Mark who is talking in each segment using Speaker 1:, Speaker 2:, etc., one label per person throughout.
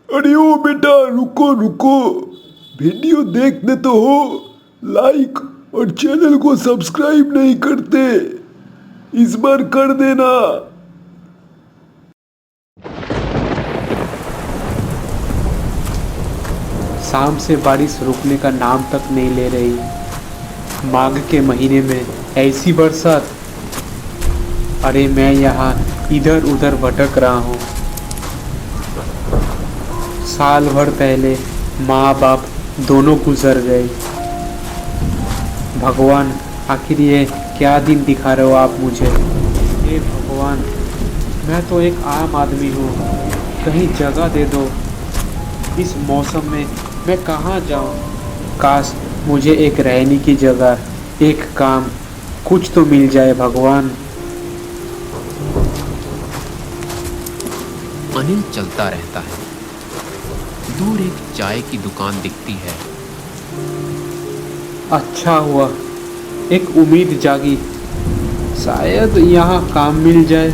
Speaker 1: अरे ओ बेटा, रुको रुको। वीडियो देखते तो हो, लाइक और चैनल को सब्सक्राइब नहीं करते, इस बार कर देना।
Speaker 2: शाम से बारिश रुकने का नाम तक नहीं ले रही। माघ के महीने में ऐसी बरसात। अरे मैं यहाँ इधर उधर भटक रहा हूँ। साल भर पहले माँ बाप दोनों गुजर गए। भगवान, आखिर ये क्या दिन दिखा रहे हो आप मुझे? हे भगवान, मैं तो एक आम आदमी हूँ, कहीं जगह दे दो। इस मौसम में मैं कहाँ जाऊँ? काश मुझे एक रहने की जगह, एक काम, कुछ तो मिल जाए भगवान।
Speaker 3: अनिल चलता रहता है। दूर एक चाय की दुकान दिखती है।
Speaker 2: अच्छा हुआ, एक उम्मीद जागी, शायद यहाँ काम मिल जाए।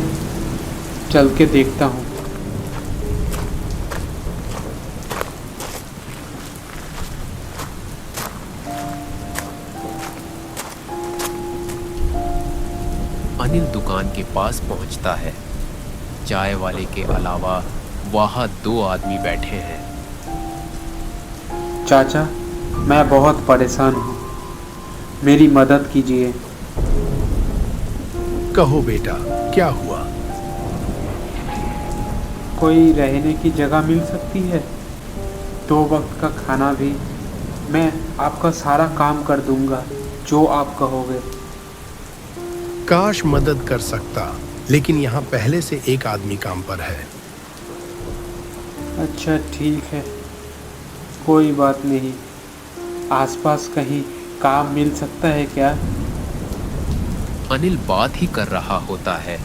Speaker 2: चल के देखता हूँ।
Speaker 3: अनिल दुकान के पास पहुंचता है। चाय वाले के अलावा वहां दो आदमी बैठे हैं।
Speaker 2: चाचा, मैं बहुत परेशान हूँ, मेरी मदद कीजिए।
Speaker 4: कहो बेटा, क्या हुआ?
Speaker 2: कोई रहने की जगह मिल सकती है? 2 वक्त का खाना भी। मैं आपका सारा काम कर दूंगा, जो आप कहोगे।
Speaker 4: काश मदद कर सकता, लेकिन यहाँ पहले से एक आदमी काम पर है।
Speaker 2: अच्छा ठीक है, कोई बात नहीं। आसपास कहीं काम मिल सकता है क्या?
Speaker 3: अनिल बात ही कर रहा होता है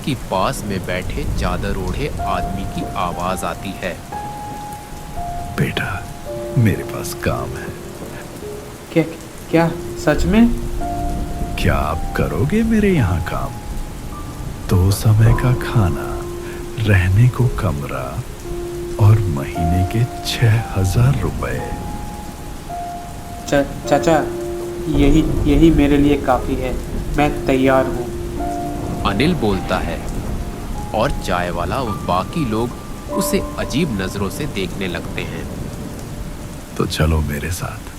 Speaker 3: कि पास में बैठे चादर ओढ़े आदमी की आवाज आती है।
Speaker 5: बेटा, मेरे पास काम है।
Speaker 2: क्या क्या सच में?
Speaker 5: क्या आप करोगे मेरे यहाँ काम? 2 समय का खाना, रहने को कमरा और महीने के 6,000 रुपए।
Speaker 2: चाचा, यही मेरे लिए काफ़ी है, मैं तैयार हूँ।
Speaker 3: अनिल बोलता है और चाय वाला और बाकी लोग उसे अजीब नजरों से देखने लगते हैं।
Speaker 5: तो चलो मेरे साथ।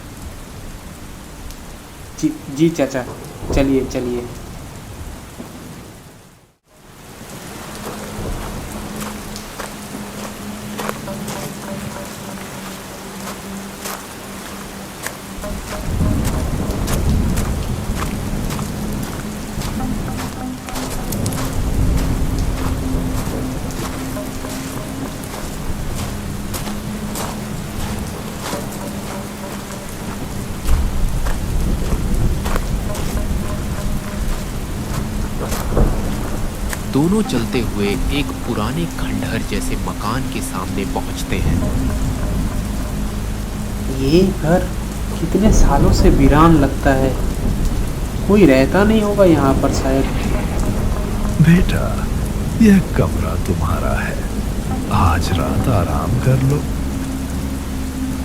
Speaker 2: जी चाचा, चलिए चलिए।
Speaker 3: दोनों चलते हुए एक पुराने खंडहर जैसे मकान के सामने पहुंचते हैं।
Speaker 2: ये घर कितने सालों से वीरान लगता है, कोई रहता नहीं होगा यहाँ पर शायद।
Speaker 5: बेटा, यह कमरा तुम्हारा है, आज रात आराम कर लो।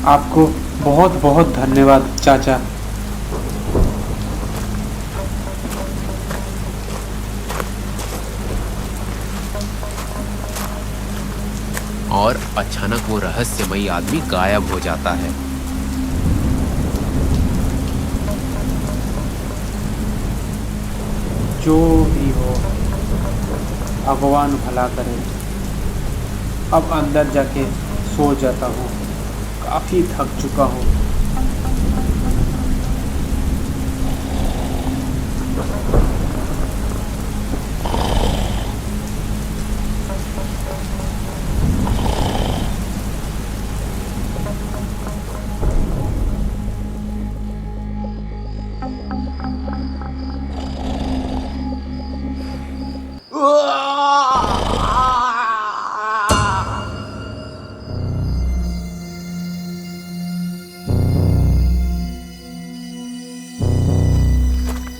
Speaker 2: आपको बहुत बहुत धन्यवाद चाचा।
Speaker 3: और अचानक वो रहस्यमयी आदमी गायब हो जाता है।
Speaker 2: जो भी हो, भगवान भला करे। अब अंदर जाके सो जाता हूँ, काफ़ी थक चुका हूँ।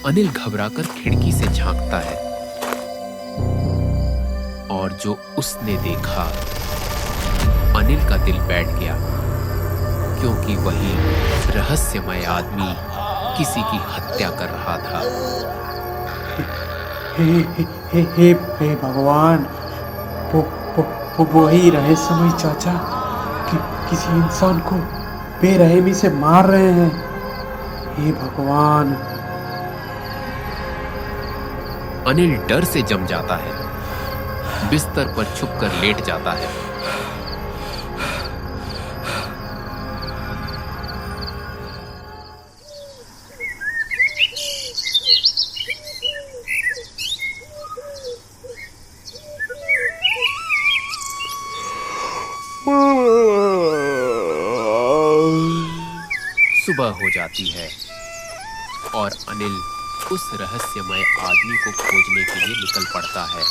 Speaker 3: अनिल घबराकर खिड़की से झांकता है और जो उसने देखा, अनिल का दिल बैठ गया, क्योंकि वही रहस्यमय आदमी किसी की हत्या कर रहा था।
Speaker 2: हे भगवान, वही रहस्यमय चाचा किसी इंसान को बेरहमी से मार रहे हैं। हे भगवान।
Speaker 3: अनिल डर से जम जाता है, बिस्तर पर छुपकर लेट जाता है। सुबह हो जाती है और अनिल उस रहस्यमय आदमी को खोजने के लिए निकल पड़ता है।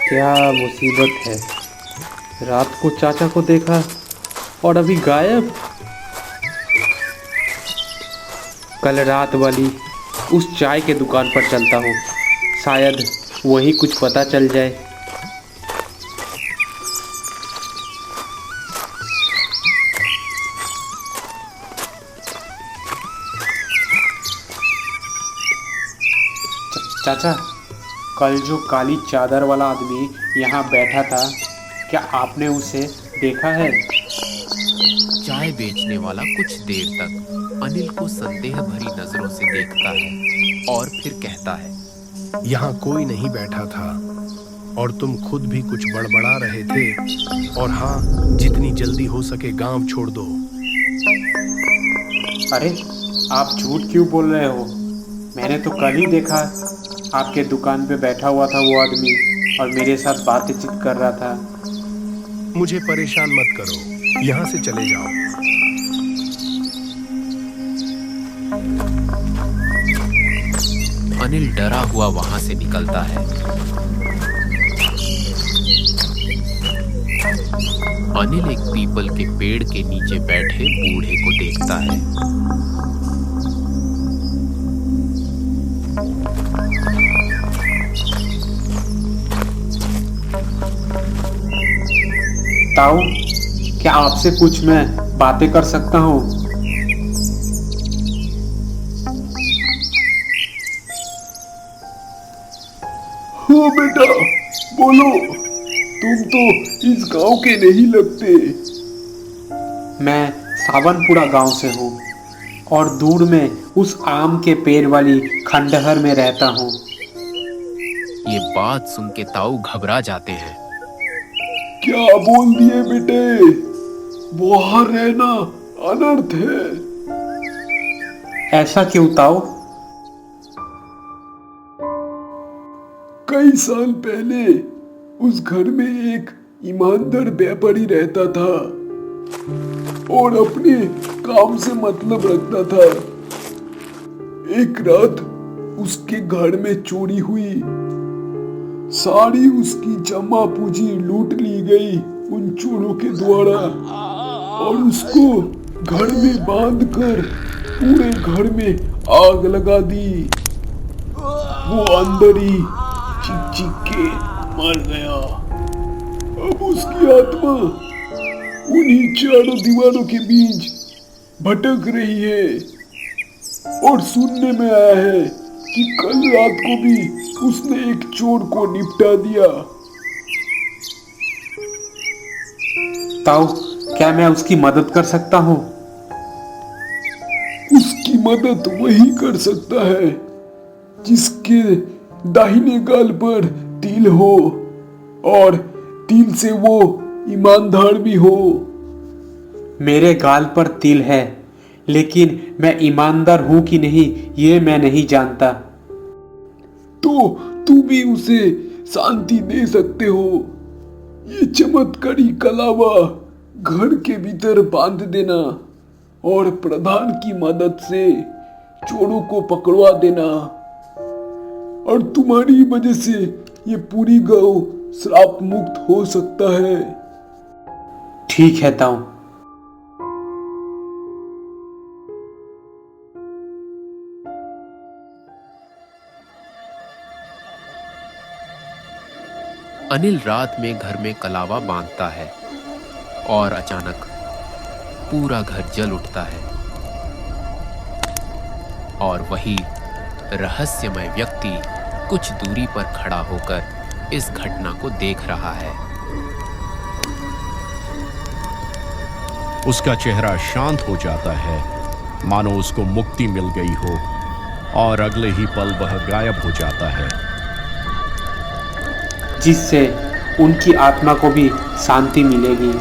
Speaker 2: क्या मुसीबत है, रात को चाचा को देखा और अभी गायब। कल रात वाली उस चाय के दुकान पर चलता हूँ, शायद वही कुछ पता चल जाए। चाचा, कल जो काली चादर वाला आदमी यहाँ बैठा था, क्या आपने उसे देखा है?
Speaker 3: चाय बेचने वाला कुछ देर तक अनिल को संदेह भरी नजरों से देखता है और फिर कहता है,
Speaker 4: यहाँ कोई नहीं बैठा था और तुम खुद भी कुछ बड़बड़ा रहे थे। और हाँ, जितनी जल्दी हो सके गांव छोड़ दो।
Speaker 2: अरे, आप झूठ क्यों बोल रहे हो? मैंने तो कल ही देखा, आपके दुकान पे बैठा हुआ था वो आदमी और मेरे साथ बातचीत कर रहा था।
Speaker 4: मुझे परेशान मत करो, यहाँ से चले जाओ।
Speaker 3: अनिल डरा हुआ वहां से निकलता है। अनिल एक पीपल के पेड़ के नीचे बैठे बूढ़े को देखता है।
Speaker 2: ताऊ, क्या आपसे कुछ मैं बातें कर सकता हूँ?
Speaker 1: हाँ बेटा, बोलो। तुम तो इस गांव के नहीं लगते।
Speaker 2: मैं सावनपुरा गांव से हूँ और दूर में उस आम के पेड़ वाली खंडहर में रहता हूँ।
Speaker 3: ये बात सुन के ताऊ घबरा जाते हैं।
Speaker 1: क्या बोल दिए बेटे? वहां रहना अनर्थ है।
Speaker 2: ऐसा क्यों ताऊ?
Speaker 1: कई साल पहले उस घर में एक ईमानदार व्यापारी रहता था और अपने काम से मतलब रखता था। एक रात उसके घर में चोरी हुई। सारी उसकी जमा पूंजी लूट ली गई उन चोरों के द्वारा और उसको घर में बांधकर पूरे घर में आग लगा दी। वो अंदर ही चीख चीख के मर गया। अब उसकी आत्मा उन्हीं चारों दीवारों के बीच भटक रही है और सुनने में आया है कि कल रात को भी उसने एक चोर को निपटा दिया।
Speaker 2: ताऊ, क्या मैं उसकी मदद कर सकता हूँ?
Speaker 1: उसकी मदद वही कर सकता है जिसके दाहिने गाल पर तिल हो और तिल से वो ईमानदार भी हो।
Speaker 2: मेरे गाल पर तिल है, लेकिन मैं ईमानदार हूं कि नहीं ये मैं नहीं जानता।
Speaker 1: तो तू भी उसे शांति दे सकते हो। ये चमत्कारी कलावा घर के भीतर बांध देना और प्रधान की मदद से चोरों को पकड़वा देना। और तुम्हारी वजह से ये पूरी गांव श्राप मुक्त हो सकता है।
Speaker 2: ठीक है ताऊ।
Speaker 3: अनिल रात में घर में कलावा बांधता है और अचानक पूरा घर जल उठता है और वही रहस्यमय व्यक्ति कुछ दूरी पर खड़ा होकर इस घटना को देख रहा है।
Speaker 4: उसका चेहरा शांत हो जाता है, मानो उसको मुक्ति मिल गई हो, और अगले ही पल वह गायब हो जाता है,
Speaker 2: जिससे उनकी आत्मा को भी शांति मिलेगी।